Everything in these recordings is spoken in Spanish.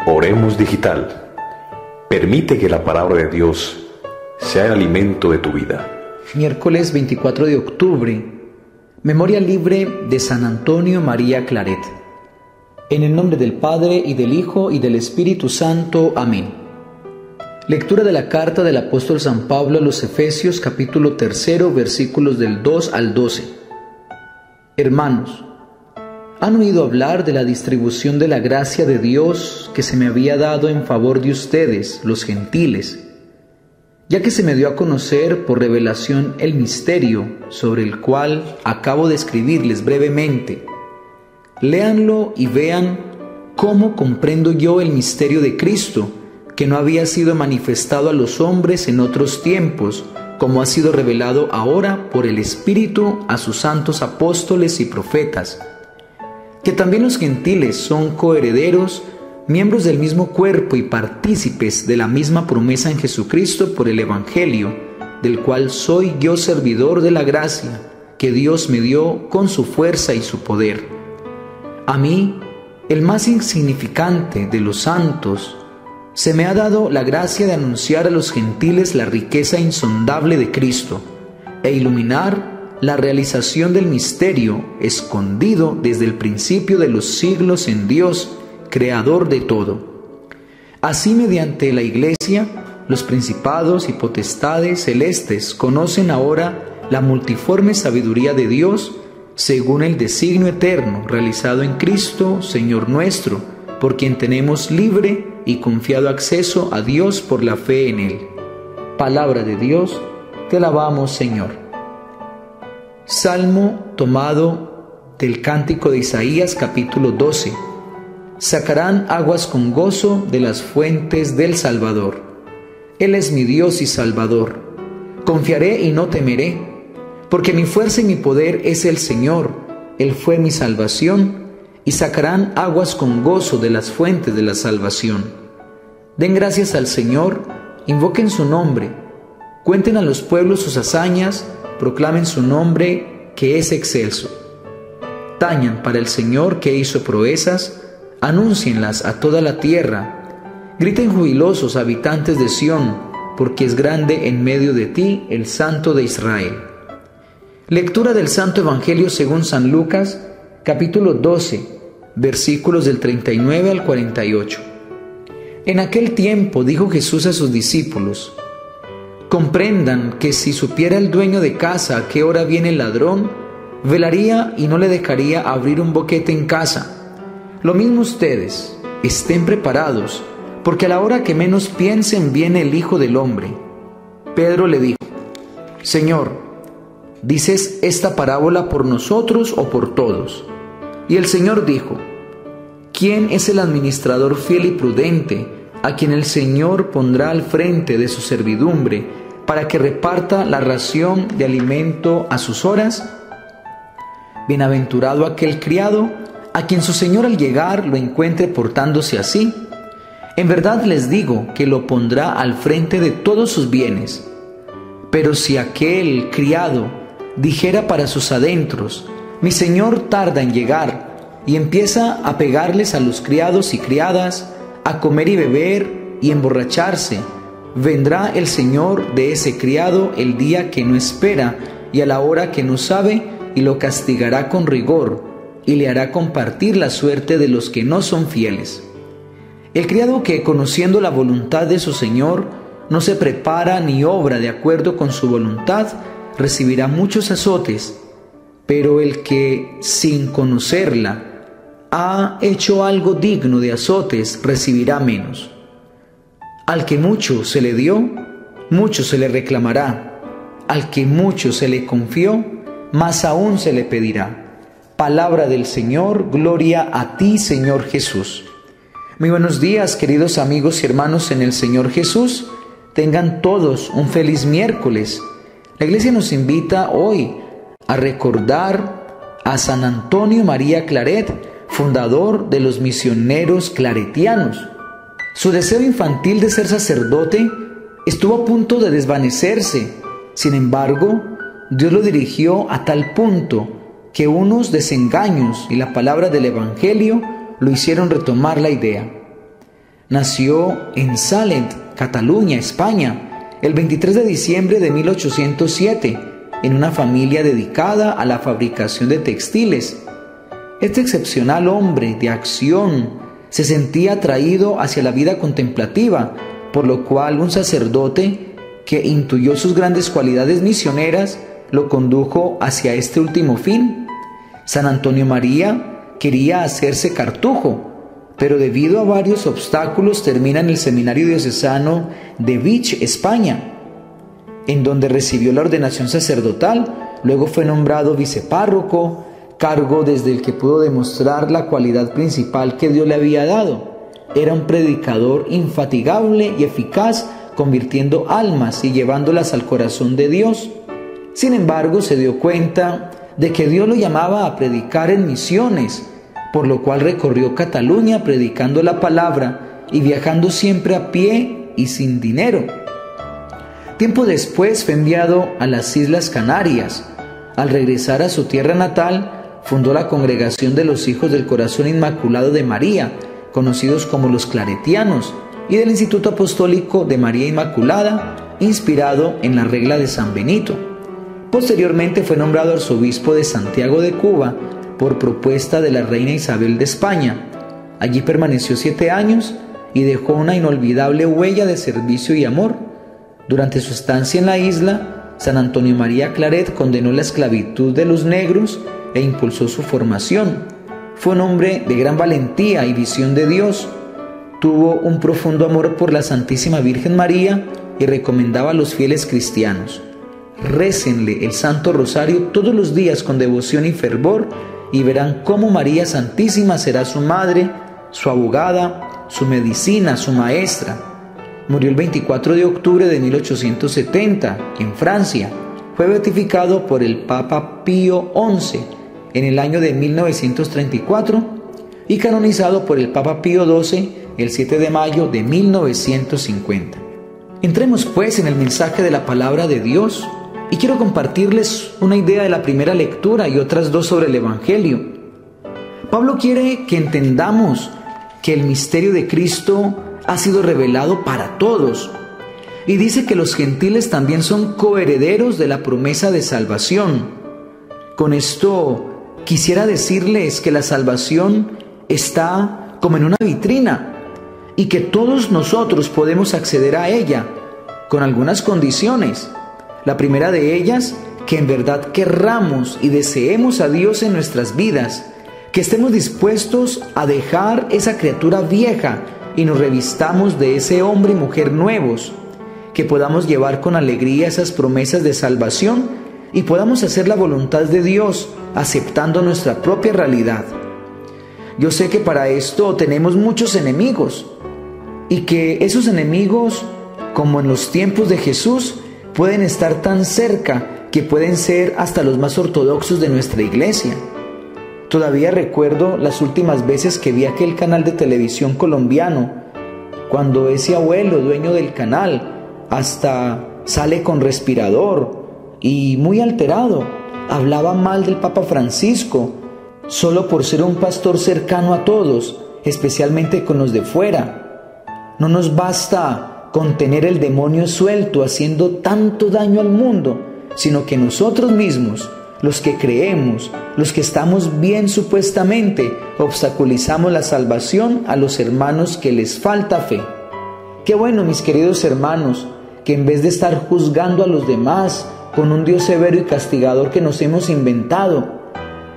Oremos Digital. Permite que la palabra de Dios sea el alimento de tu vida. Miércoles 24 de octubre, memoria libre de San Antonio María Claret. En el nombre del Padre, y del Hijo, y del Espíritu Santo. Amén. Lectura de la carta del apóstol San Pablo a los Efesios, capítulo 3, versículos del 2 al 12. Hermanos, ¿han oído hablar de la distribución de la gracia de Dios que se me había dado en favor de ustedes, los gentiles? Ya que se me dio a conocer por revelación el misterio sobre el cual acabo de escribirles brevemente. Léanlo y vean cómo comprendo yo el misterio de Cristo, que no había sido manifestado a los hombres en otros tiempos, como ha sido revelado ahora por el Espíritu a sus santos apóstoles y profetas. Que también los gentiles son coherederos, miembros del mismo cuerpo y partícipes de la misma promesa en Jesucristo por el Evangelio, del cual soy yo servidor de la gracia que Dios me dio con su fuerza y su poder. A mí, el más insignificante de los santos, se me ha dado la gracia de anunciar a los gentiles la riqueza insondable de Cristo e iluminar la realización del misterio escondido desde el principio de los siglos en Dios, creador de todo. Así, mediante la Iglesia, los principados y potestades celestes conocen ahora la multiforme sabiduría de Dios según el designio eterno realizado en Cristo, Señor nuestro, por quien tenemos libre y confiado acceso a Dios por la fe en Él. Palabra de Dios, te alabamos, Señor. Salmo tomado del Cántico de Isaías, capítulo 12. Sacarán aguas con gozo de las fuentes del Salvador. Él es mi Dios y Salvador. Confiaré y no temeré, porque mi fuerza y mi poder es el Señor. Él fue mi salvación, y sacarán aguas con gozo de las fuentes de la salvación. Den gracias al Señor, invoquen su nombre, cuenten a los pueblos sus hazañas, proclamen su nombre que es excelso. Tañan para el Señor que hizo proezas, anúncienlas a toda la tierra. Griten jubilosos habitantes de Sión, porque es grande en medio de ti el Santo de Israel. Lectura del Santo Evangelio según San Lucas, capítulo 12, versículos del 39 al 48. En aquel tiempo dijo Jesús a sus discípulos: comprendan que si supiera el dueño de casa a qué hora viene el ladrón, velaría y no le dejaría abrir un boquete en casa. Lo mismo ustedes, estén preparados, porque a la hora que menos piensen viene el Hijo del Hombre. Pedro le dijo: Señor, ¿dices esta parábola por nosotros o por todos? Y el Señor dijo: ¿quién es el administrador fiel y prudente, a quien el Señor pondrá al frente de su servidumbre, para que reparta la ración de alimento a sus horas? Bienaventurado aquel criado, a quien su señor al llegar lo encuentre portándose así. En verdad les digo que lo pondrá al frente de todos sus bienes. Pero si aquel criado dijera para sus adentros: mi señor tarda en llegar, y empieza a pegarles a los criados y criadas, a comer y beber y emborracharse, vendrá el señor de ese criado el día que no espera y a la hora que no sabe, y lo castigará con rigor, y le hará compartir la suerte de los que no son fieles. El criado que, conociendo la voluntad de su señor, no se prepara ni obra de acuerdo con su voluntad, recibirá muchos azotes, pero el que, sin conocerla, ha hecho algo digno de azotes, recibirá menos. Al que mucho se le dio, mucho se le reclamará. Al que mucho se le confió, más aún se le pedirá. Palabra del Señor, gloria a ti, Señor Jesús. Muy buenos días, queridos amigos y hermanos en el Señor Jesús. Tengan todos un feliz miércoles. La Iglesia nos invita hoy a recordar a San Antonio María Claret, fundador de los misioneros claretianos. Su deseo infantil de ser sacerdote estuvo a punto de desvanecerse. Sin embargo, Dios lo dirigió a tal punto que unos desengaños y la palabra del Evangelio lo hicieron retomar la idea. Nació en Sallent, Cataluña, España, el 23 de diciembre de 1807, en una familia dedicada a la fabricación de textiles. Este excepcional hombre de acción se sentía atraído hacia la vida contemplativa, por lo cual un sacerdote que intuyó sus grandes cualidades misioneras lo condujo hacia este último fin. San Antonio María quería hacerse cartujo, pero debido a varios obstáculos termina en el Seminario Diocesano de Vich, España, en donde recibió la ordenación sacerdotal. Luego fue nombrado vicepárroco, cargo desde el que pudo demostrar la cualidad principal que Dios le había dado. Era un predicador infatigable y eficaz, convirtiendo almas y llevándolas al corazón de Dios. Sin embargo, se dio cuenta de que Dios lo llamaba a predicar en misiones, por lo cual recorrió Cataluña predicando la palabra y viajando siempre a pie y sin dinero. Tiempo después fue enviado a las Islas Canarias. Al regresar a su tierra natal, fundó la Congregación de los Hijos del Corazón Inmaculado de María, conocidos como los Claretianos, y del Instituto Apostólico de María Inmaculada, inspirado en la regla de San Benito. Posteriormente fue nombrado arzobispo de Santiago de Cuba por propuesta de la reina Isabel de España. Allí permaneció 7 años y dejó una inolvidable huella de servicio y amor. Durante su estancia en la isla, San Antonio María Claret condenó la esclavitud de los negros e impulsó su formación. Fue un hombre de gran valentía y visión de Dios. Tuvo un profundo amor por la Santísima Virgen María y recomendaba a los fieles cristianos: récenle el Santo Rosario todos los días con devoción y fervor, y verán cómo María Santísima será su madre, su abogada, su medicina, su maestra. Murió el 24 de octubre de 1870 en Francia. Fue beatificado por el Papa Pío XI en el año de 1934 y canonizado por el Papa Pío XII el 7 de mayo de 1950. Entremos pues en el mensaje de la palabra de Dios, y quiero compartirles una idea de la primera lectura y otras 2 sobre el Evangelio. Pablo quiere que entendamos que el misterio de Cristo ha sido revelado para todos, y dice que los gentiles también son coherederos de la promesa de salvación. Con esto quisiera decirles que la salvación está como en una vitrina y que todos nosotros podemos acceder a ella con algunas condiciones. La primera de ellas, que en verdad querramos y deseemos a Dios en nuestras vidas, que estemos dispuestos a dejar esa criatura vieja y nos revistamos de ese hombre y mujer nuevos, que podamos llevar con alegría esas promesas de salvación y podamos hacer la voluntad de Dios aceptando nuestra propia realidad. Yo sé que para esto tenemos muchos enemigos y que esos enemigos, como en los tiempos de Jesús, pueden estar tan cerca que pueden ser hasta los más ortodoxos de nuestra iglesia. Todavía recuerdo las últimas veces que vi aquel canal de televisión colombiano, cuando ese abuelo, dueño del canal, hasta sale con respirador y muy alterado, hablaba mal del Papa Francisco, solo por ser un pastor cercano a todos, especialmente con los de fuera. No nos basta con tener el demonio suelto haciendo tanto daño al mundo, sino que nosotros mismos, los que creemos, los que estamos bien supuestamente, obstaculizamos la salvación a los hermanos que les falta fe. Qué bueno, mis queridos hermanos, que en vez de estar juzgando a los demás con un Dios severo y castigador que nos hemos inventado,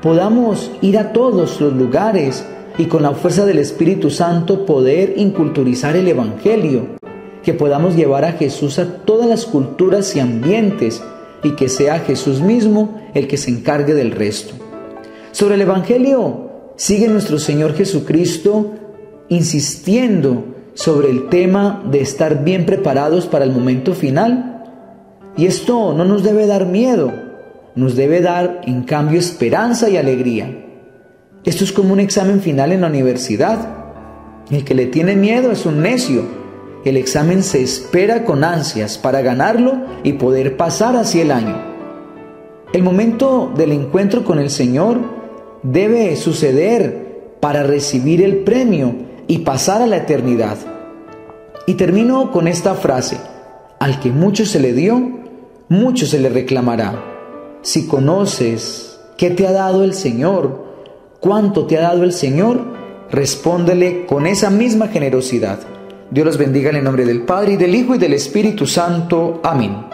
podamos ir a todos los lugares y con la fuerza del Espíritu Santo poder inculturizar el Evangelio, que podamos llevar a Jesús a todas las culturas y ambientes, y que sea Jesús mismo el que se encargue del resto. Sobre el Evangelio sigue nuestro Señor Jesucristo insistiendo sobre el tema de estar bien preparados para el momento final. Y esto no nos debe dar miedo, nos debe dar en cambio esperanza y alegría. Esto es como un examen final en la universidad. El que le tiene miedo es un necio. El examen se espera con ansias para ganarlo y poder pasar así el año. El momento del encuentro con el Señor debe suceder para recibir el premio y pasar a la eternidad. Y termino con esta frase: al que mucho se le dio, mucho se le reclamará. Si conoces qué te ha dado el Señor, cuánto te ha dado el Señor, respóndele con esa misma generosidad. Dios los bendiga en el nombre del Padre, y del Hijo, y del Espíritu Santo. Amén.